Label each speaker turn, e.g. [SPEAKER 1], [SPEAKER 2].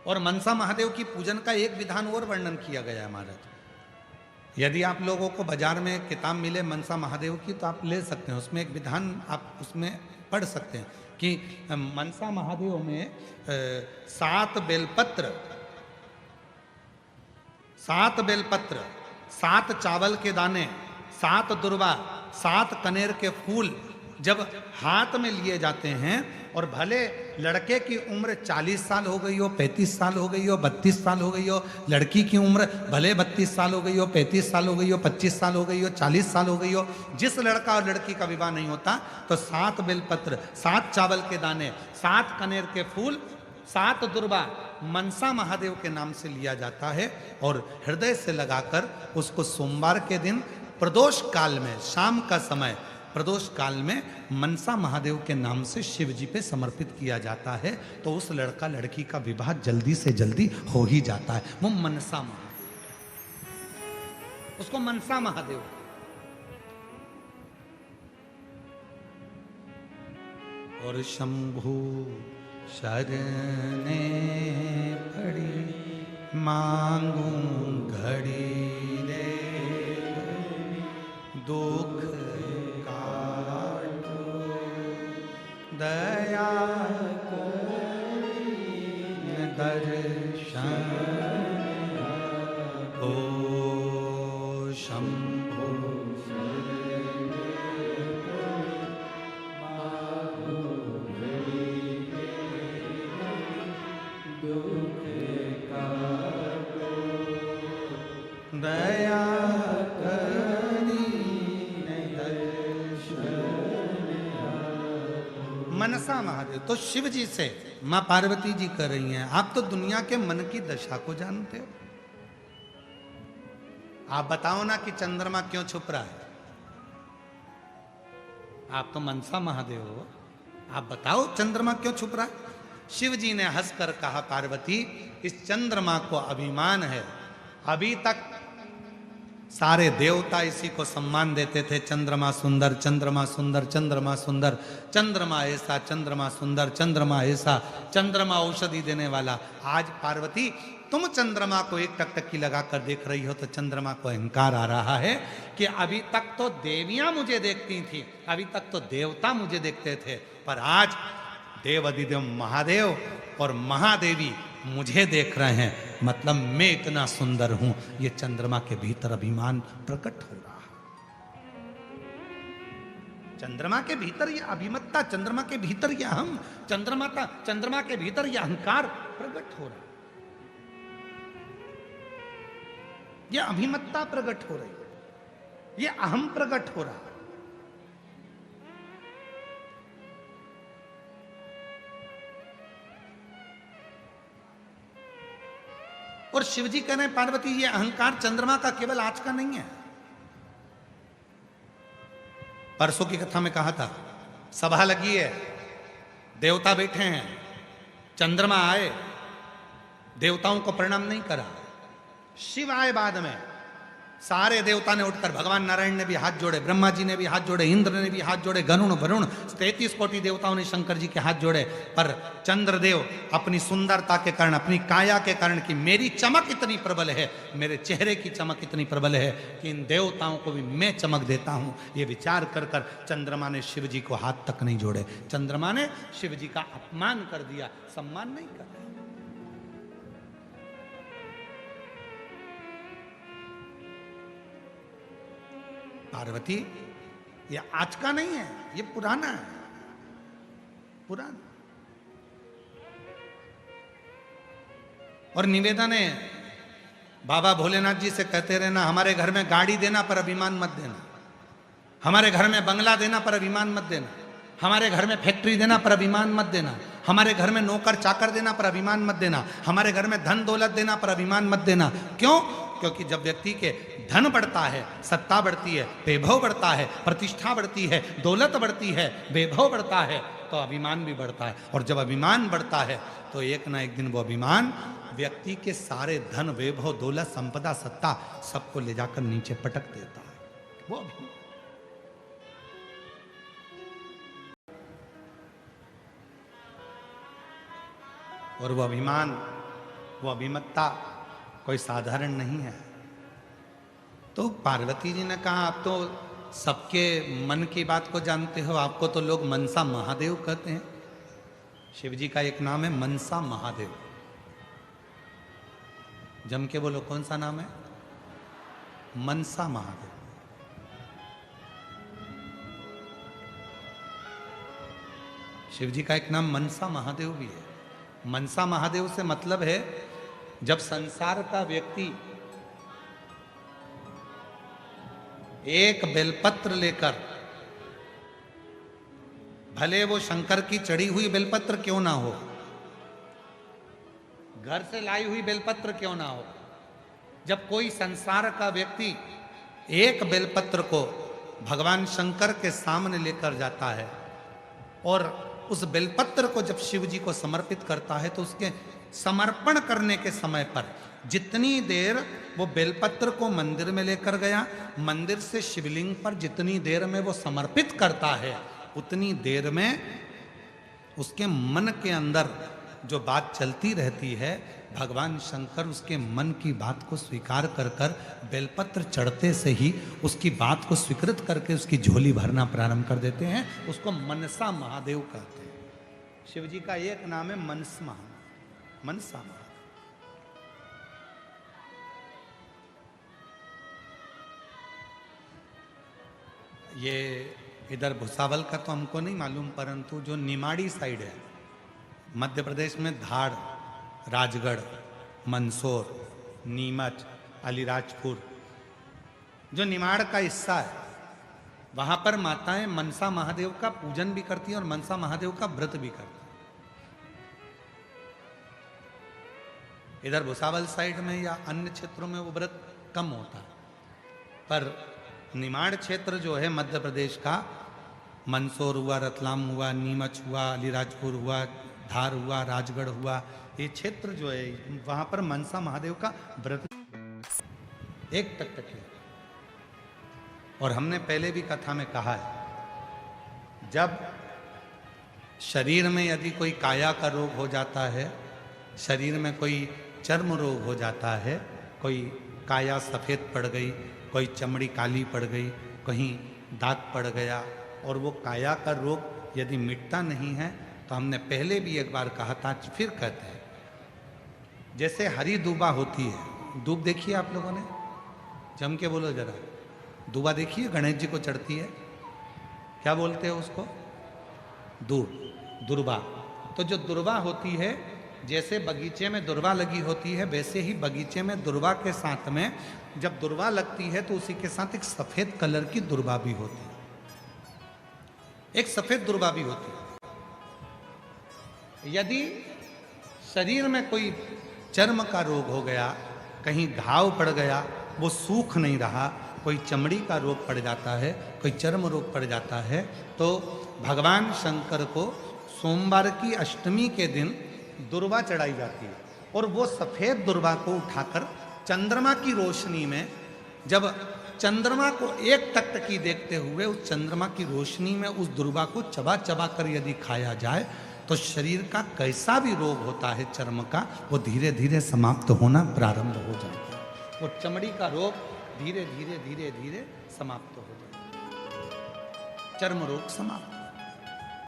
[SPEAKER 1] और मनसा महादेव की पूजन का एक विधान और वर्णन किया गया है महाराज। यदि आप लोगों को बाजार में किताब मिले मनसा महादेव की तो आप ले सकते हैं, उसमें एक विधान आप उसमें पढ़ सकते हैं कि मनसा महादेव में 7 बेलपत्र, 7 चावल के दाने, 7 दुर्वा, 7 कनेर के फूल जब हाथ में लिए जाते हैं, और भले लड़के की उम्र 40 साल हो गई हो, 35 साल हो गई हो, 32 साल हो गई हो, लड़की की उम्र भले 32 साल हो गई हो, 35 साल हो गई हो, 25 साल हो गई हो, 40 साल हो गई हो, जिस लड़का और लड़की का विवाह नहीं होता तो 7 बेलपत्र, 7 चावल के दाने, 7 कनेर के फूल, 7 दुर्वा मनसा महादेव के नाम से लिया जाता है, और हृदय से लगाकर उसको सोमवार के दिन प्रदोष काल में, शाम का समय प्रदोष काल में मनसा महादेव के नाम से शिव जी पे समर्पित किया जाता है, तो उस लड़का लड़की का विवाह जल्दी से जल्दी हो ही जाता है। वो मनसा महादेव, उसको मनसा महादेव। और शंभु शरणे पड़ी मांगू घड़ी रे, दुख दया दर्शन ओ शंभो दया मनसा महादेव। तो शिव जी से मां पार्वती जी कर रही हैं, आप तो दुनिया के मन की दशा को जानते हो, आप बताओ ना कि चंद्रमा क्यों छुप रहा है। आप तो मनसा महादेव हो, आप बताओ चंद्रमा क्यों छुप रहा है। शिव जी ने हंसकर कहा, पार्वती इस चंद्रमा को अभिमान है, अभी तक सारे देवता इसी को सम्मान देते थे, चंद्रमा सुंदर, चंद्रमा सुंदर, चंद्रमा सुंदर, चंद्रमा ऐसा, चंद्रमा सुंदर, चंद्रमा ऐसा, चंद्रमा औषधि देने वाला। आज पार्वती तुम चंद्रमा को एक टकटकी लगाकर देख रही हो तो चंद्रमा को अहंकार आ रहा है कि अभी तक तो देवियां मुझे देखती थी, अभी तक तो देवता मुझे देखते थे, पर आज देव अधिदेव महादेव और महादेवी मुझे देख रहे हैं, मतलब मैं इतना सुंदर हूं। ये चंद्रमा के भीतर अभिमान प्रकट हो रहा है, चंद्रमा के भीतर ये अभिमत्ता, चंद्रमा के भीतर ये अहम, चंद्रमा के भीतर ये अहंकार प्रकट हो रहा है, ये अभिमत्ता प्रकट हो रही है, ये अहम प्रकट हो रहा है। और शिवजी कह रहे हैं, पार्वती ये अहंकार चंद्रमा का केवल आज का नहीं है। परसों की कथा में कहा था, सभा लगी है, देवता बैठे हैं, चंद्रमा आए, देवताओं को प्रणाम नहीं करा, शिव आए बाद में, सारे देवता ने उठकर, भगवान नारायण ने भी हाथ जोड़े, ब्रह्मा जी ने भी हाथ जोड़े, इंद्र ने भी हाथ जोड़े, गरुण वरुण 33 कोटि देवताओं ने शंकर जी के हाथ जोड़े, पर चंद्रदेव अपनी सुंदरता के कारण, अपनी काया के कारण कि मेरी चमक इतनी प्रबल है, मेरे चेहरे की चमक इतनी प्रबल है कि इन देवताओं को भी मैं चमक देता हूं, ये विचार कर कर चंद्रमा ने शिव जी को हाथ तक नहीं जोड़े। चंद्रमा ने शिव जी का अपमान कर दिया, सम्मान नहीं कर दिया। पार्वती ये आज का नहीं है, ये पुराना है, पुराना। और निवेदन है, बाबा भोलेनाथ जी से कहते रहना, हमारे घर में गाड़ी देना पर अभिमान मत देना, हमारे घर में बंगला देना पर अभिमान मत देना, हमारे घर में फैक्ट्री देना पर अभिमान मत देना, हमारे घर में नौकर चाकर देना पर अभिमान मत देना, हमारे घर में धन दौलत देना पर अभिमान मत देना। क्यों? क्योंकि जब व्यक्ति के धन बढ़ता है, सत्ता बढ़ती है, वैभव बढ़ता है, प्रतिष्ठा बढ़ती है, दौलत बढ़ती है, वैभव बढ़ता है, तो अभिमान भी बढ़ता है। और जब अभिमान बढ़ता है तो एक ना एक दिन वो अभिमान व्यक्ति के सारे धन, वैभव, दौलत, संपदा, सत्ता सबको ले जाकर नीचे पटक देता है। वो अभिमान, और वो अभिमान वो अभिमत्ता कोई साधारण नहीं है। तो पार्वती जी ने कहा, आप तो सबके मन की बात को जानते हो, आपको तो लोग मनसा महादेव कहते हैं। शिव जी का एक नाम है मनसा महादेव। जम के बोलो, कौन सा नाम है? मनसा महादेव। शिव जी का एक नाम मनसा महादेव भी है। मनसा महादेव से मतलब है, जब संसार का व्यक्ति एक बेलपत्र लेकर, भले वो शंकर की चढ़ी हुई बेलपत्र क्यों ना हो, घर से लाई हुई बेलपत्र क्यों ना हो, जब कोई संसार का व्यक्ति एक बेलपत्र को भगवान शंकर के सामने लेकर जाता है और उस बेलपत्र को जब शिव जी को समर्पित करता है, तो उसके समर्पण करने के समय पर जितनी देर वो बेलपत्र को मंदिर में लेकर गया, मंदिर से शिवलिंग पर जितनी देर में वो समर्पित करता है, उतनी देर में उसके मन के अंदर जो बात चलती रहती है, भगवान शंकर उसके मन की बात को स्वीकार कर कर बेलपत्र चढ़ते से ही उसकी बात को स्वीकृत करके उसकी झोली भरना प्रारंभ कर देते हैं। उसको मनसा महादेव कहते हैं। शिव जी का एक नाम है मनसा महादेव। ये इधर भुसावल का तो हमको नहीं मालूम, परंतु जो निमाड़ी साइड है मध्य प्रदेश में, धार, राजगढ़, मंदसौर, नीमच, अलीराजपुर, जो निमाड़ का हिस्सा है, वहां पर माताएं मनसा महादेव का पूजन भी करती हैं और मनसा महादेव का व्रत भी करती हैं। इधर भुसावल साइड में या अन्य क्षेत्रों में वो व्रत कम होता है, पर निमाड़ क्षेत्र जो है मध्य प्रदेश का, मंदसौर हुआ, रतलाम हुआ, नीमच हुआ, अलीराजपुर हुआ, धार हुआ, राजगढ़ हुआ, ये क्षेत्र जो है वहां पर मनसा महादेव का व्रत एक टकटकी। और हमने पहले भी कथा में कहा है, जब शरीर में यदि कोई काया का रोग हो जाता है, शरीर में कोई चर्म रोग हो जाता है, कोई काया सफ़ेद पड़ गई, कोई चमड़ी काली पड़ गई, कहीं दाग पड़ गया, और वो काया का रोग यदि मिटता नहीं है, तो हमने पहले भी एक बार कहा था, फिर कहते हैं, जैसे हरी दूबा होती है, दूब देखिए आप लोगों ने, जम के बोलो जरा, दूबा देखिए, गणेश जी को चढ़ती है, क्या बोलते हैं उसको? दूब, दुर्बा। तो जो दुर्बा होती है, जैसे बगीचे में दुर्बा लगी होती है, वैसे ही बगीचे में दुर्बा के साथ में जब दुर्बा लगती है तो उसी के साथ एक सफेद कलर की दुर्बा भी होती है, एक सफेद दुर्बा भी होती है। यदि शरीर में कोई चर्म का रोग हो गया, कहीं घाव पड़ गया, वो सूख नहीं रहा, कोई चमड़ी का रोग पड़ जाता है, कोई चर्म रोग पड़ जाता है, तो भगवान शंकर को सोमवार की अष्टमी के दिन दुर्बा चढ़ाई जाती है, और वो सफ़ेद दुर्बा को उठाकर चंद्रमा की रोशनी में, जब चंद्रमा को एक टकटकी देखते हुए उस चंद्रमा की रोशनी में उस दुर्बा को चबा चबा कर यदि खाया जाए, तो शरीर का कैसा भी रोग होता है चर्म का, वो धीरे धीरे समाप्त होना प्रारंभ हो जाता है। वो चमड़ी का रोग धीरे धीरे धीरे धीरे समाप्त हो जाता है, चर्म रोग समाप्त।